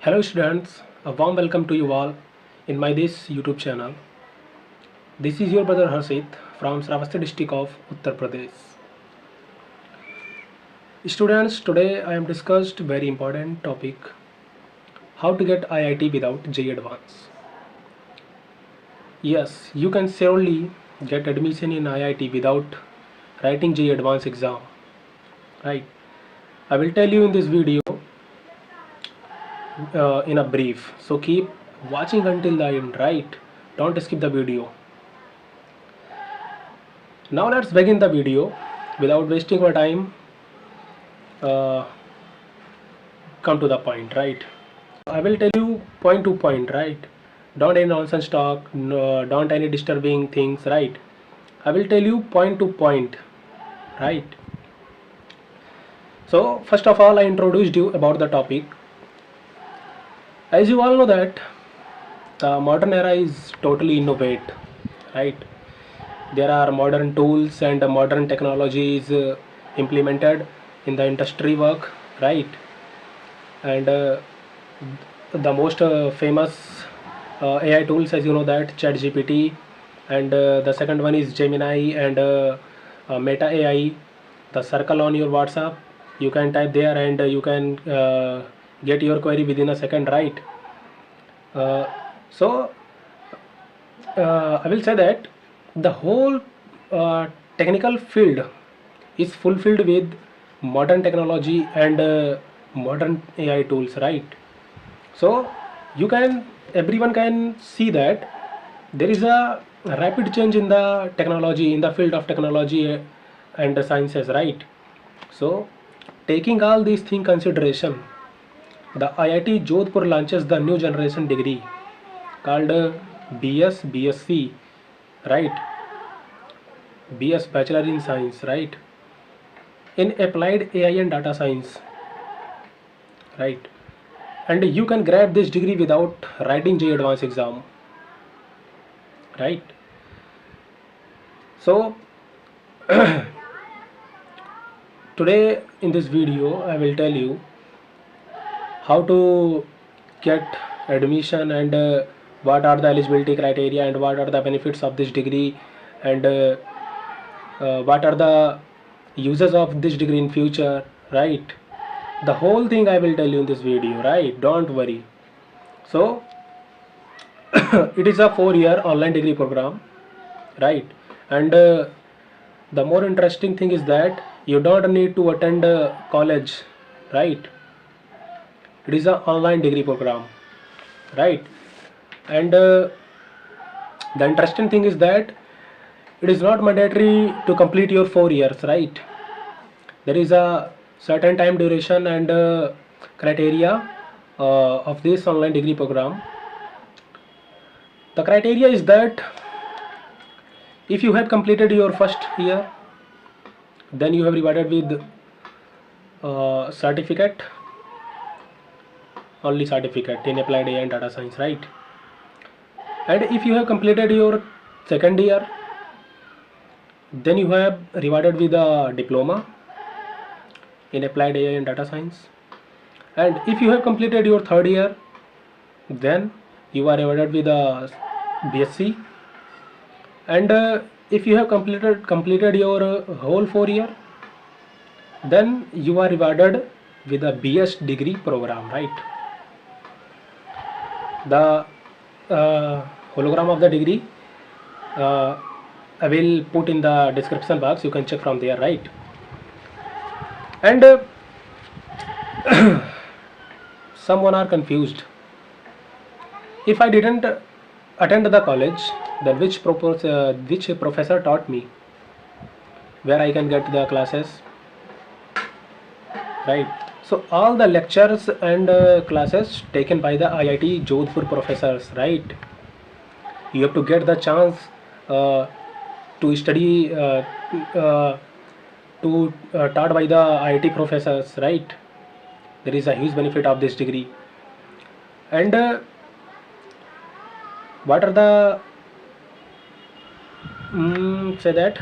Hello students, a warm welcome to you all in my this YouTube channel. This is your brother Harshit from Sravasti district of Uttar Pradesh. Students, today I am discussed very important topic, how to get IIT without JEE Advance. Yes, you can surely get admission in IIT without writing JEE Advance exam, right? I will tell you in this video in a brief, so keep watching until the end, right? Don't skip the video. Now let's begin the video without wasting our time. Come to the point, right? I will tell you point to point, right? Don't any nonsense talk, no, don't any disturbing things, right? I will tell you point to point, right? So first of all, I introduced you about the topic. As you all know that the modern era is totally innovate, right? There are modern tools and modern technologies implemented in the industry work, right? And the most famous AI tools, as you know, that ChatGPT, and the second one is Gemini and Meta AI. The circle on your WhatsApp, you can type there and you can get your query within a second, right? So I will say that the whole technical field is fulfilled with modern technology and modern AI tools, right? So everyone can see that there is a rapid change in the technology, in the field of technology and the sciences, right? So taking all these things consideration, the IIT Jodhpur launches the new generation degree called BS, BSc, right? BS, Bachelor in Science, right? In Applied AI and Data Science, right? And you can grab this degree without writing JEE Advance exam, right? So today in this video I will tell you how to get admission and what are the eligibility criteria and what are the benefits of this degree and what are the uses of this degree in future, right? The whole thing I will tell you in this video, right? Don't worry. So it is a 4-year online degree program, right? And the more interesting thing is that you don't need to attend college, right? It is an online degree program, right? And the interesting thing is that it is not mandatory to complete your 4 years, right? There is a certain time duration and criteria of this online degree program. The criteria is that if you have completed your first year, then you have rewarded with certificate, only certificate in Applied AI and Data Science, right? And if you have completed your second year, then you have rewarded with a diploma in Applied AI and Data Science. And if you have completed your third year, then you are rewarded with a BSc. And if you have completed your whole 4 year, then you are rewarded with a BS degree program, right? The hologram of the degree I will put in the description box, you can check from there, right? And someone are confused, if I didn't attend the college, then which professor taught me, where I can get the classes, right? So all the lectures and classes taken by the IIT Jodhpur professors, right? You have to get the chance to study taught by the IIT professors, right? There is a huge benefit of this degree. And what are the say that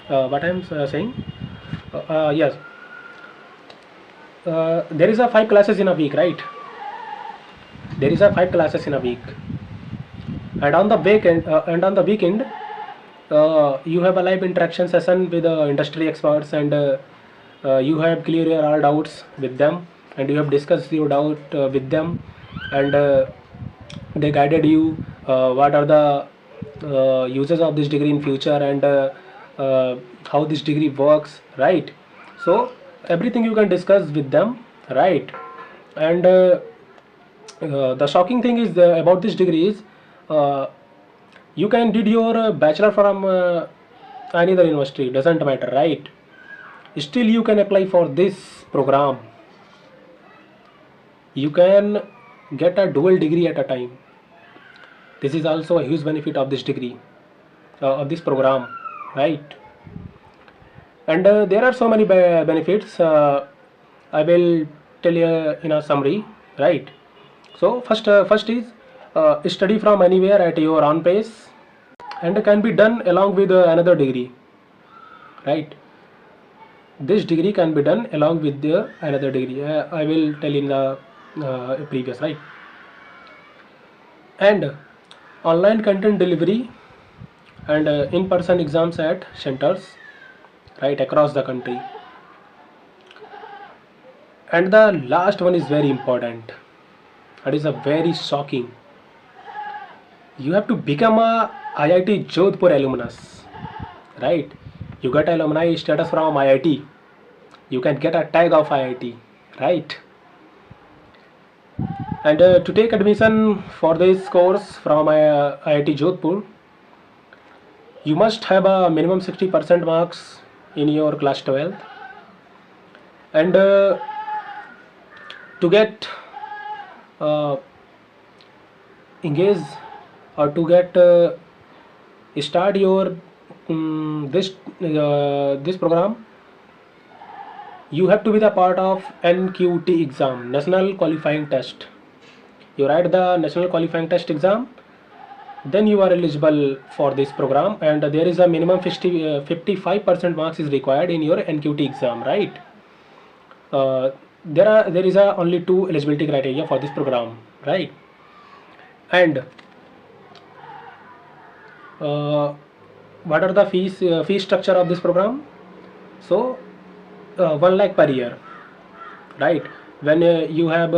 what I am saying? Yes, there is a 5 classes in a week, right? there is a 5 classes in a week, and on the weekend you have a live interaction session with industry experts, and you have clear your all doubts with them, and you have discussed your doubt with them, and they guided you what are the uses of this degree in future, and how this degree works, right? So everything you can discuss with them, right? And the shocking thing is about this degree is uh, you can did your bachelor from any other university, doesn't matter, right? Still you can apply for this program. You can get a dual degree at a time. This is also a huge benefit of this degree, of this program, right? And there are so many benefits. I will tell you in a summary, right? So first is study from anywhere at your own pace, and can be done along with another degree, right? This degree can be done along with the another degree. I will tell in the previous, right? And online content delivery, and in-person exams at centers, right, across the country. And the last one is very important. It is a very shocking. You have to become a IIT Jodhpur alumnus, right? You get alumni status from IIT. You can get a tag of IIT, right? And to take admission for this course from IIT Jodhpur, you must have a minimum 60% marks in your class 12th, and to get engaged, or to get start your this program, you have to be the part of NQT exam, National Qualifying Test. You write the National Qualifying Test exam, then you are eligible for this program, and there is a minimum 55% marks is required in your NQT exam, right? There is only 2 eligibility criteria for this program, right? And what are the fee structure of this program? So 1 lakh per year, right? When you have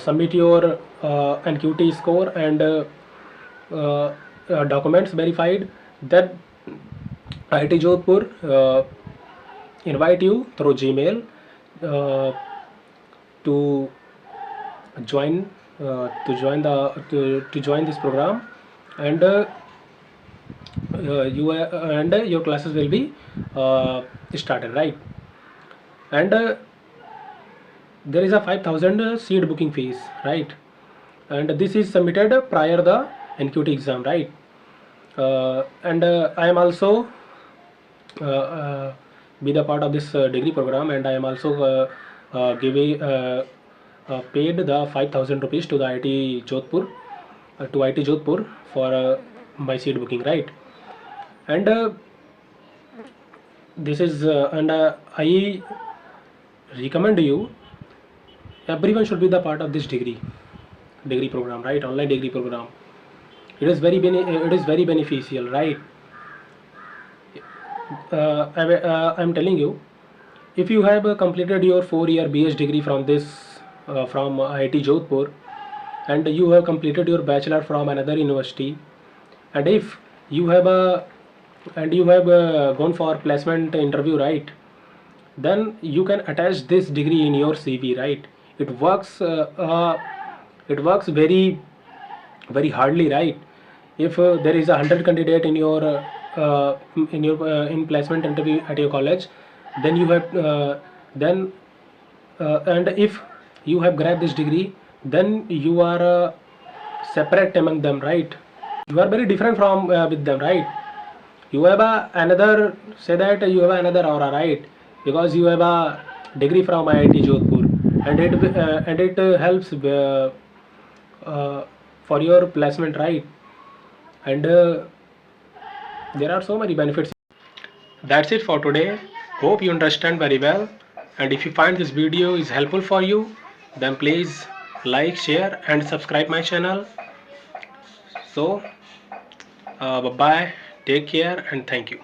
submit your NQT score and documents verified, then IIT Jodhpur invite you through Gmail to join this program, and your classes will be started, right? And there is a 5,000 seat booking fees, right? And this is submitted prior the NQT exam, right? And I am also be the part of this degree program, and I am also giving paid the 5,000 rupees to the IIT Jodhpur, for my seat booking, right? And this is and I recommend you, everyone should be the part of this degree program, right? Online degree program. It is very beneficial, right? I'm telling you, if you have completed your 4-year BS degree from from IIT Jodhpur, and you have completed your bachelor from another university, and if you have gone for placement interview, right, then you can attach this degree in your CV, right? It works very hardly, right? If there is 100 candidate in your in placement interview at your college, then you have and if you have grabbed this degree, then you are separate among them, right? You are very different from with them, right? You have another, say that you have another aura, right? Because you have a degree from IIT Jodhpur, and it helps for your placement, right? And there are so many benefits. That's it for today. Hope you understand very well, and if you find this video is helpful for you, then please like, share, and subscribe my channel. So bye bye, take care, and thank you.